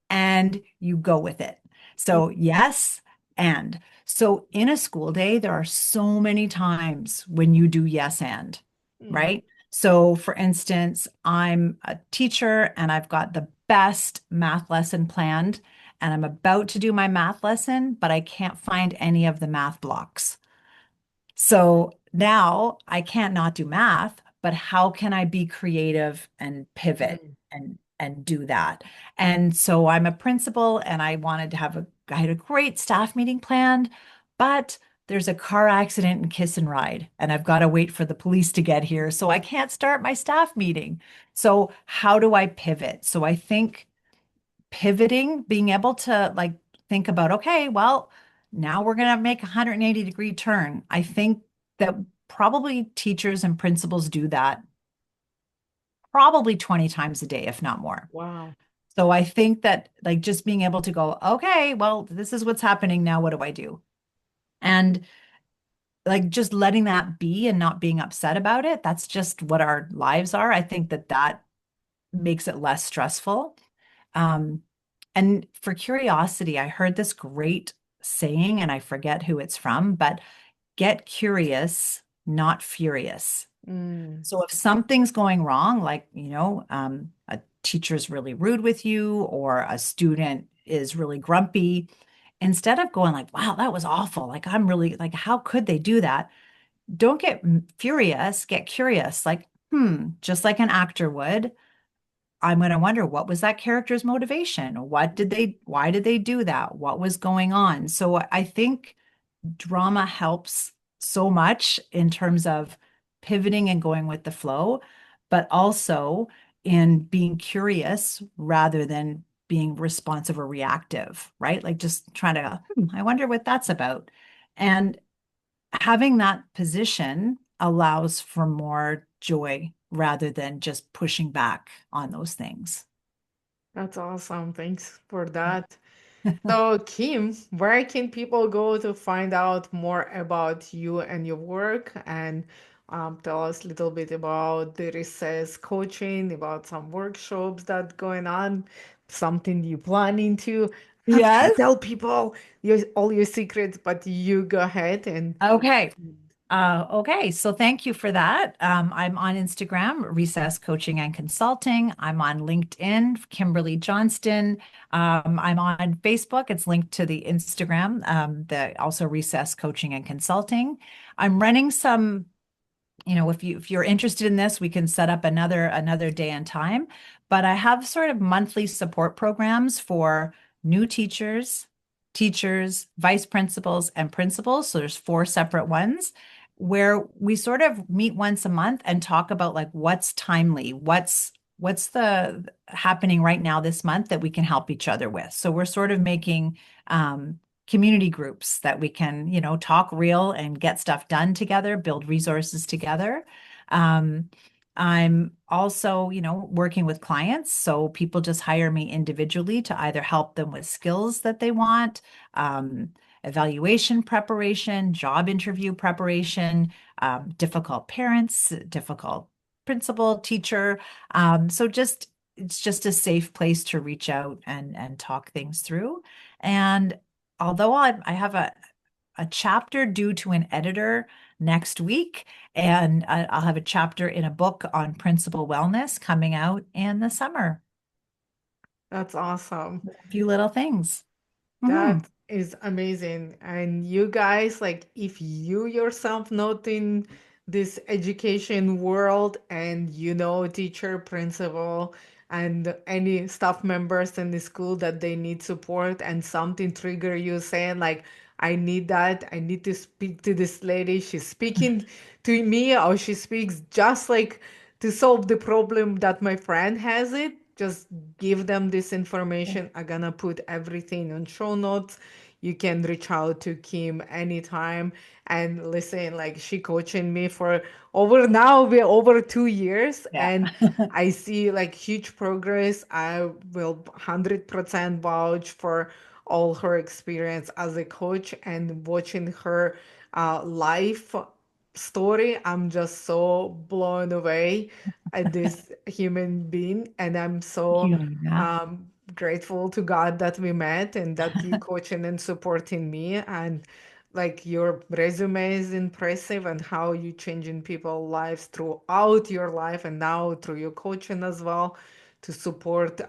and you go with it. So, yes, and so in a school day, there are so many times when you do yes and, Mm, right? So, for instance, I'm a teacher and I've got the best math lesson planned, and I'm about to do my math lesson, but I can't find any of the math blocks. So now I can't not do math, but how can I be creative and pivot mm, and do that? And so I'm a principal and I had a great staff meeting planned, but there's a car accident in Kiss and Ride, and I've got to wait for the police to get here. So I can't start my staff meeting. So how do I pivot? So I think pivoting, being able to like think about, okay, well, now we're going to make a 180-degree turn. I think that probably teachers and principals do that probably 20 times a day, if not more. wow. So I think that like just being able to go, okay, well, this is what's happening now. What do I do? And like just letting that be and not being upset about it. That's just what our lives are. I think that that makes it less stressful. Um, and for curiosity, I heard this great saying, and I forget who it's from, but get curious, not furious. Mm, So if something's going wrong, like, a teacher's really rude with you or a student is really grumpy, instead of going like, wow, that was awful. Like, I'm really like, how could they do that? Don't get furious, get curious. Like, just like an actor would. I'm going to wonder what was that character's motivation? Why did they do that? What was going on? So I think drama helps so much in terms of pivoting and going with the flow, but also in being curious rather than being responsive or reactive, right? Like just trying to, I wonder what that's about. And having that position allows for more joy rather than just pushing back on those things. that's awesome. Thanks for Yeah. that. So, Kim, where can people go to find out more about you and your work? And tell us a little bit about the recess coaching, about some workshops that going on, something you planning to. I'm gonna Yes. tell people all your secrets, but you go ahead and Okay. Okay, so thank you for that. I'm on Instagram, Recess Coaching and Consulting. I'm on LinkedIn, Kimberlee Johnston. I'm on Facebook. It's linked to the Instagram, the also Recess Coaching and Consulting. I'm running some, if you're interested in this, we can set up another day and time. But I have sort of monthly support programs for new teachers, vice principals, and principals. So there's four separate ones where we sort of meet once a month and talk about like what's timely, what's the happening right now this month that we can help each other with. So we're sort of making community groups that we can, talk real and get stuff done together, build resources together. Um, I'm also, working with clients. So people just hire me individually to either help them with skills that they want, um, evaluation preparation, job interview preparation, difficult parents, difficult principal, teacher. So it's just a safe place to reach out and talk things through. And although I have a chapter due to an editor next week, and I'll have a chapter in a book on principal wellness coming out in the summer. that's awesome. A few little things. Hmm. That is amazing. And you guys, like, if you yourself not in this education world and you know teacher, principal, and any staff members in the school that they need support and something trigger you saying like, I need that. I need to speak to this lady. She's speaking to me or she speaks just like to solve the problem that my friend has it. Just give them this information. I'm gonna put everything on show notes. You can reach out to Kim anytime and listen, like she coaching me for over now we're over 2 years Yeah. and I see like huge progress. I will 100% vouch for all her experience as a coach and watching her life story. I'm just so blown away at this human being, and I'm so You, yeah. grateful to God that we met and that you coaching and supporting me. And like your resume is impressive and how you changing people's lives throughout your life and now through your coaching as well to support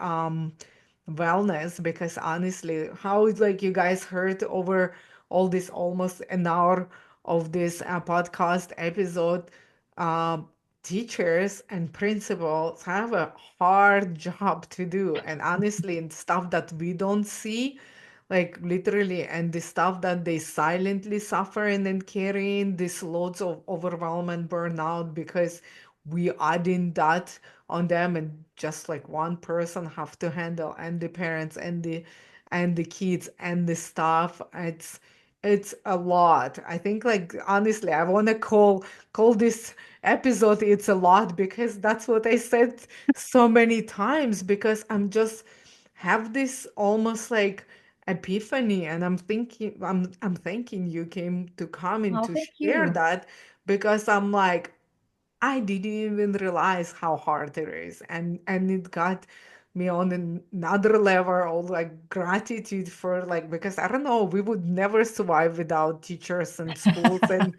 wellness because honestly how is like you guys heard over all this almost an hour of this podcast episode, um, teachers and principals have a hard job to do. And honestly, in stuff that we don't see, like literally, and the stuff that they silently suffer and then carrying these loads of overwhelm and burnout because we adding that on them and just like one person have to handle and the parents and the kids and the staff. It's a lot. I think like honestly, I want to call this episode It's a Lot because that's what I said so many times because I'm just have this almost like epiphany and I'm thinking you came to come in Oh, to thank share you. that because I'm like I didn't even realize how hard it is, and it got me on another level of like gratitude for like because I don't know, we would never survive without teachers and schools and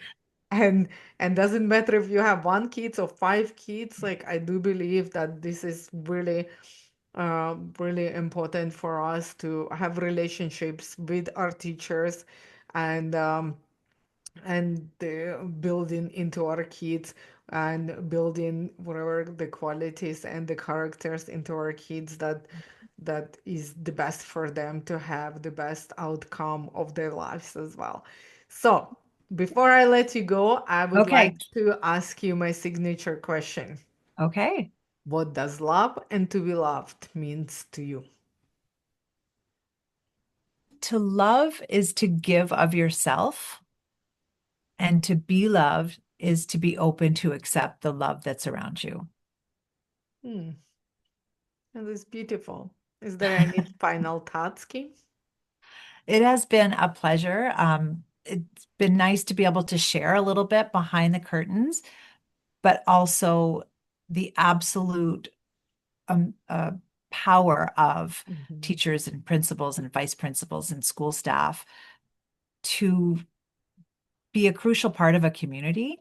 and doesn't matter if you have one kids or five kids. Like I do believe that this is really really important for us to have relationships with our teachers and building into our kids and building whatever the qualities and the characters into our kids that is the best for them to have the best outcome of their lives as well. So before I let you go, I would like Okay. to ask you my signature question. Okay. What does love and to be loved means to you? To love is to give of yourself, and to be loved is to be open to accept the love that's around you. Hmm, that is beautiful. Is there any final thoughts, Kim? It has been a pleasure. It's been nice to be able to share a little bit behind the curtains, but also the absolute power of Mhm. teachers and principals and vice principals and school staff to be a crucial part of a community,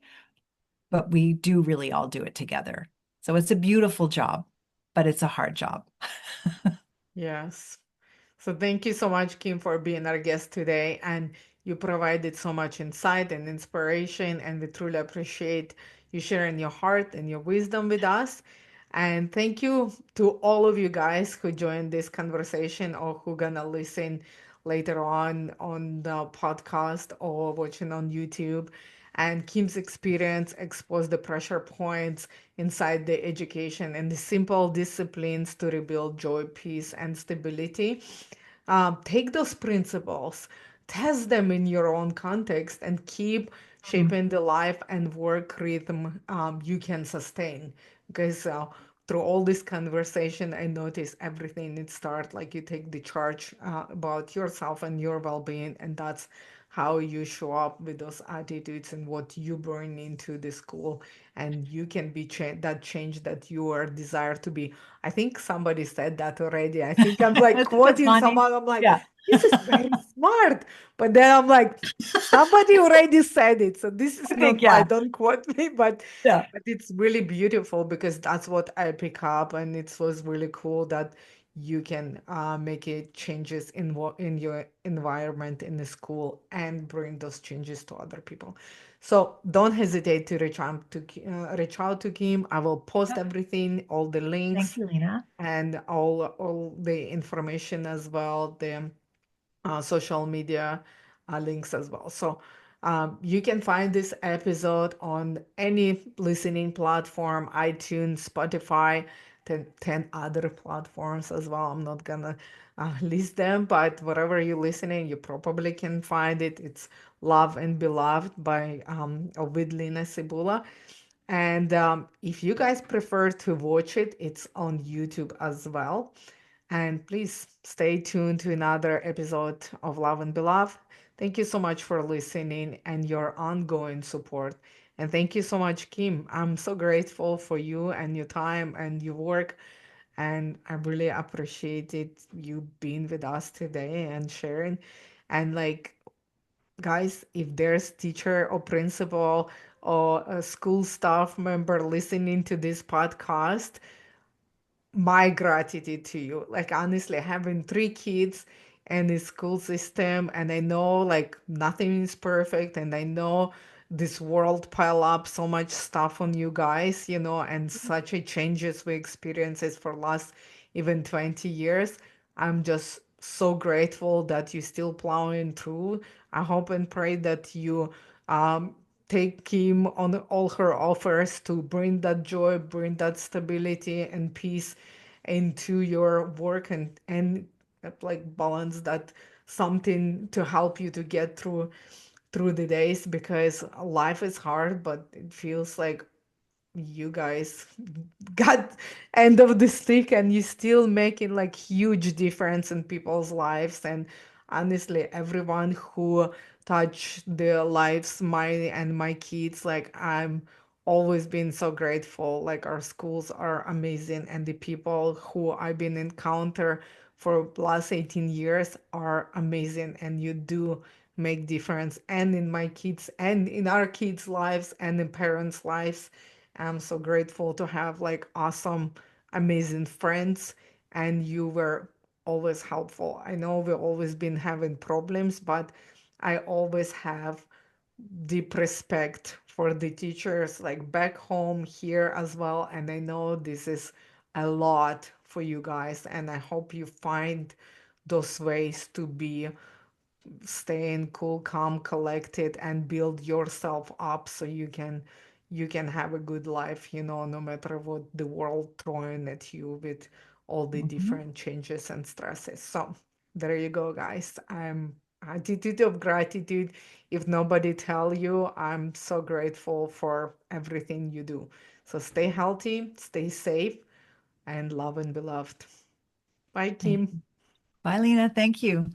but we do really all do it together. So it's a beautiful job, but it's a hard job. Yes. So thank you so much, Kim, for being our guest today. And you provided so much insight and inspiration, and we truly appreciate you sharing your heart and your wisdom with us. And thank you to all of you guys who joined this conversation or who gonna listen later on the podcast or watching on YouTube. And Kim's experience exposed the pressure points inside the education and the simple disciplines to rebuild joy, peace, and stability. Take those principles, test them in your own context, and keep Mm. shaping the life and work rhythm you can sustain. Because through all this conversation, I notice everything it starts like you take the charge about yourself and your well-being, and that's how you show up with those attitudes and what you bring into the school, and you can be that change that you are desire to be. I think somebody said that already. I think I'm like Isn't it quoting funny? someone. I'm like, Yeah. this is very smart. But then I'm like, somebody already said it. So this is I not think, my, yeah. don't quote me, but Yeah. it's really beautiful because that's what I pick up. And it was really cool that you can make it changes in what in your environment in the school and bring those changes to other people. So don't hesitate to reach out to Kim. I will post Yep. everything, all the Thank links you, Lena. and all the information as well, the social media links as well. So you can find this episode on any listening platform, iTunes, Spotify, 10 other platforms as well. I'm not gonna list them, but wherever you're listening, you probably can find it. It's Love and Beloved by with Lina Cibula. And if you guys prefer to watch it, it's on YouTube as well. And please stay tuned to another episode of Love and Beloved. Thank you so much for listening and your ongoing support. And thank you so much, Kim. I'm so grateful for you and your time and your work. And I really appreciated you being with us today and sharing. And like, guys, if there's teacher or principal or a school staff member listening to this podcast, my gratitude to you. Like honestly, having three kids and the school system, and I know like nothing is perfect, and I know this world pile up so much stuff on you guys, and such a changes we experiences for last even 20 years. I'm just so grateful that you still plowing through. I hope and pray that you um take Kim on all her offers to bring that joy, bring that stability and peace into your work, and like balance that something to help you to get through the days, because life is hard, but it feels like you guys got end of the stick and you still making like huge difference in people's lives. And honestly, everyone who touch their lives, my and my kids, like I'm always been so grateful. Like our schools are amazing, and the people who I've been encounter for last 18 years are amazing, and you do make difference and in my kids and in our kids lives and in parents lives. I'm so grateful to have like awesome, amazing friends, and you were always helpful. I know we've always been having problems, but I always have deep respect for the teachers, like back home, here as well. And I know this is a lot for you guys, and I hope you find those ways to be staying cool, calm, collected, and build yourself up so you can have a good life, no matter what the world throwing at you with all the Mhm. different changes and stresses. So there you go, guys. I'm attitude of gratitude. If nobody tell you, I'm so grateful for everything you do. So stay healthy, stay safe, and love and beloved. Bye, Thank Kim. you. Bye, Lena. Thank you.